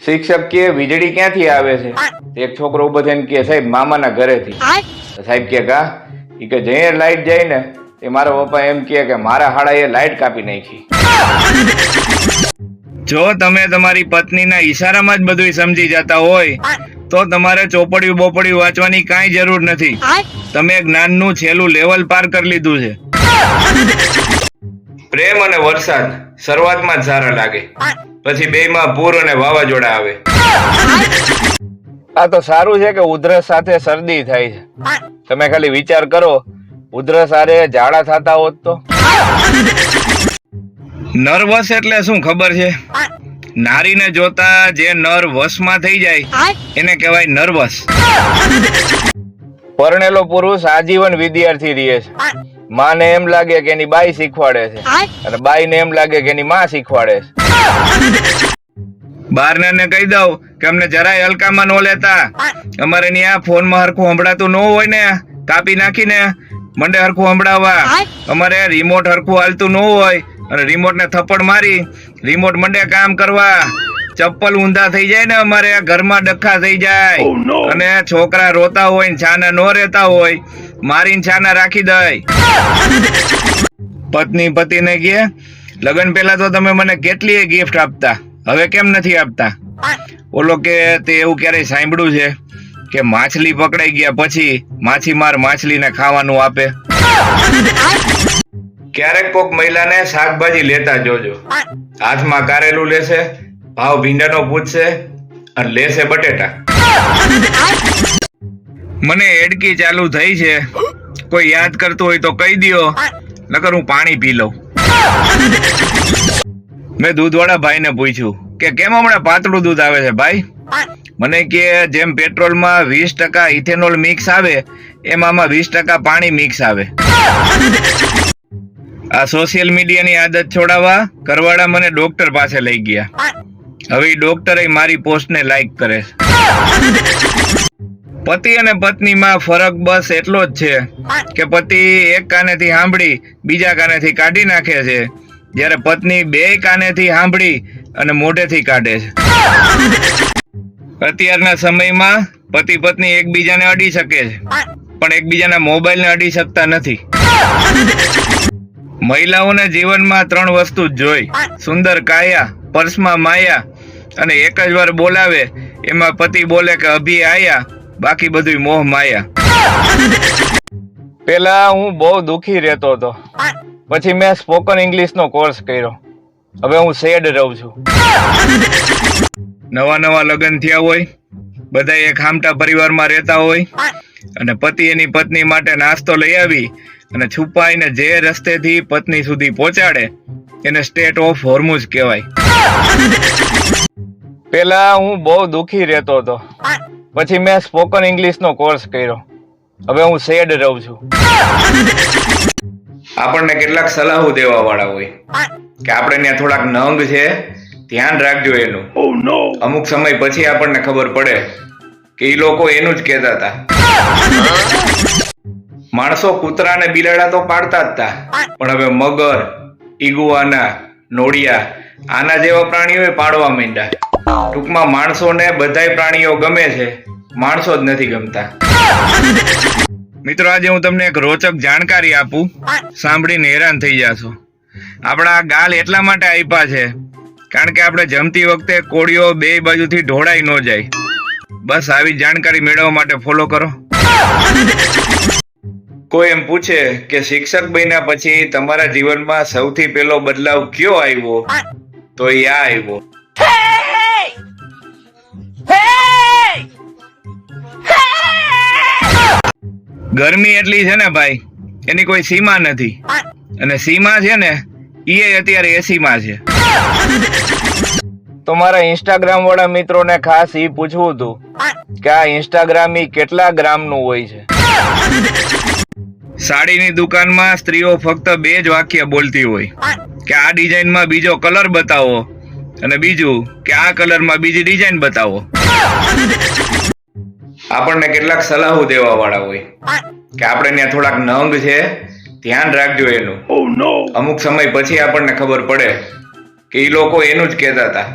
શિક્ષક કે વીજળી ક્યાંથી આવે છે? એક છોકરો ઉભો થઈને કે સાહેબ મામાના ઘરેથી. સાહેબ કે કા ઈ કે જઈએ લાઈટ જાય ને એ મારા પપ્પા એમ કે મારા હાડાએ લાઈટ કાપી નાખી. જો તમે તમારી પત્નીના ઈશારામાં જ બધું સમજી જતા હોય તો તમારે ચોપડિયું બોપડિયું વાંચવાની કાંઈ જરૂર નથી. તમે જ્ઞાનનું છેલ્લું લેવલ પાર કરી લીધું છે. પ્રેમ અને વરસાદ શરૂઆતમાં જ સારા લાગે, પછી બેયમાં પૂર અને વાવાઝોડા આવે. આ તો સારું છે કે ઉધરસ સાથે શરદી થાય છે. તમે ખાલી વિચાર કરો, ઉધરસ આરે ઝાડા થતા હોત તો. નર્વસ એટલે શું ખબર છે? નારીને જોતા જે નર વશમાં થઈ જાય એને કહેવાય નર્વસ. પરણેલો પુરુષ આજીવન વિદ્યાર્થી રહે છે. માને એમ લાગે કે એની બાઈ શીખવાડે છે અને બાઈને એમ લાગે કે એની માં શીખવાડે છે. બારને કહી દઉં કે અમને જરાય હલકામાં ન લેતા. અમારે ત્યાં ફોનમાં હરખું સંભળાતું ન હોય ને કાપી નાખીને મંડે હરખું સંભળાવવા. અમારે રિમોટ હરખું હાલતું ન હોય અને રિમોટ ને થપ્પડ મારી રિમોટ મંડે કામ કરવા. ચપ્પલ ઊંધા થઈ જાય ને અમારે ઘરમાં ડખા થઈ જાય. અને છોકરા રોતા હોય ને છાના નો રહેતા હોય મારીને છાના રાખી દે. પત્ની પતિને કહે લગ્ન પહેલા તો તમે મને કેટલીય ગિફ્ટ આપતા, હવે કેમ નથી આપતા? ઓલો કે તે એવું ક્યારેય સાંભળ્યું છે કે માછલી પકડાઈ ગયા પછી માછીમાર માછલીને ખાવાનું આપે? ક્યારેક કોક મહિલાને શાકભાજી લેતા જોજો. હાથમાં કારેલું લેશે, ભાવ ભીંડાનો પૂછશે અને લેશે બટેટા. મને એડકી ચાલુ થઈ છે, કોઈ યાદ કરતું હોય તો કહી દો, નકર હું પાણી પી લઉં. મેં દૂધવાળા ભાઈને પૂછ્યું કે કેમ હમણાં પાતળું દૂધ આવે છે ભાઈ? મને કે જેમ પેટ્રોલમાં 20% ઇથેનોલ મિક્સ આવે એમ આમાં 20% પાણી મિક્સ આવે. આ સોશિયલ મીડિયાની આદત છોડાવવા ઘરવાળા મને ડોક્ટર પાસે લઈ ગયા. હવે ડોક્ટરે મારી પોસ્ટને લાઈક કરે છે. પતિ અને પત્નીમાં ફરક બસ એટલો જ છે કે પતિ એક કાનેથી સાંભળી બીજા કાનેથી કાઢી નાખે છે, જ્યારે પત્ની બે કાનેથી સાંભળી અને મોઢેથી કાઢે છે. અત્યારના સમયમાં પતિ પત્ની એકબીજાને અડી શકે છે પણ એકબીજાના મોબાઈલને અડી શકતા નથી. મહિલાઓને જીવનમાં 3 વસ્તુ જ જોઈ: સુંદર કાયા, પર્સમાં માયા અને એક જ વાર બોલાવે એમાં પતિ બોલે કે અભી આયા, બાકી બધું મોહ માયા. પેલા હું બહુ દુખી રહેતો હતો, પછી મેં સ્પોકન ઇંગ્લિશનો કોર્સ કર્યો. હવે હું સેડ રહું છું. નવા લગ્ન થયા હોય, બધા એક હામટા પરિવારમાં રહેતા હોય અને પતિ એની પત્ની માટે નાસ્તો લઈ આવી અને છુપાઈને જે રસ્તેથી પત્ની સુધી પહોંચાડે એને સ્ટેટ ઓફ હોર્મુઝ કહેવાય. પેલા હું બહુ દુખી રહેતો હતો, પછી મેં સ્પોકન ઇંગ્લિશનો કોર્સ કર્યો. હવે હું સેડ રહું છું. આપણને કેટલાક સલાહો દેવા વાળા હોય કે આપણે ત્યાં થોડાક નંગ છે, ધ્યાન રાખજો એનું. અમુક સમય પછી આપણને ખબર પડે કે એ લોકો એનું જ કહેતા હતા. માણસો કૂતરા અને બિલાડા તો પાડતા જ હતા, પણ હવે મગર, ઈગુઆના, નોળિયા આના જેવા પ્રાણીઓ પાડવા માંડ્યા. ટૂંકમાં માણસોને બધાય પ્રાણીઓ ગમે છે, માણસો જ નથી ગમતા. મિત્રો, આજે હું તમને એક રોચક જાણકારી આપું, સાંભળીને હેરાન થઈ જશો. આપણા ગાલ એટલા માટે આપ્યા છે કારણ કે આપણે જમતી વખતે કોળીઓ બે બાજુથી ઢોળાઈ ન જાય. બસ આવી જાણકારી મેળવવા માટે ફોલો કરો. કોઈ એમ પૂછે કે શિક્ષક બન્યા પછી તમારા જીવનમાં સૌથી પહેલો બદલાવ કયો આવ્યો, તો એ આ આવ્યો. ગરમી એટલી છે ને ભાઈ, એની કોઈ સીમા નથી. અને સીમા છે ને એ અત્યારે એસીમાં છે. તો મારા ઇન્સ્ટાગ્રામ વાળા મિત્રોને ખાસ એ પૂછવું હતું કે આ ઇન્સ્ટાગ્રામ કેટલા ગ્રામનું હોય છે? સાડીની દુકાનમાં સ્ત્રીઓ ફક્ત 2 જ વાક્ય બોલતી હોય કે આ ડિઝાઇનમાં બીજો કલર બતાવો અને બીજું કે આ કલરમાં બીજી ડિઝાઇન બતાવો. આપણને કેટલાક સલાહો દેવા વાળા હોય કે આપણે ત્યાં થોડાક નંગ છે, ધ્યાન રાખજો એનું. અમુક સમય પછી આપણને ખબર પડે કે એ લોકો એનું જ કહેતા હતા.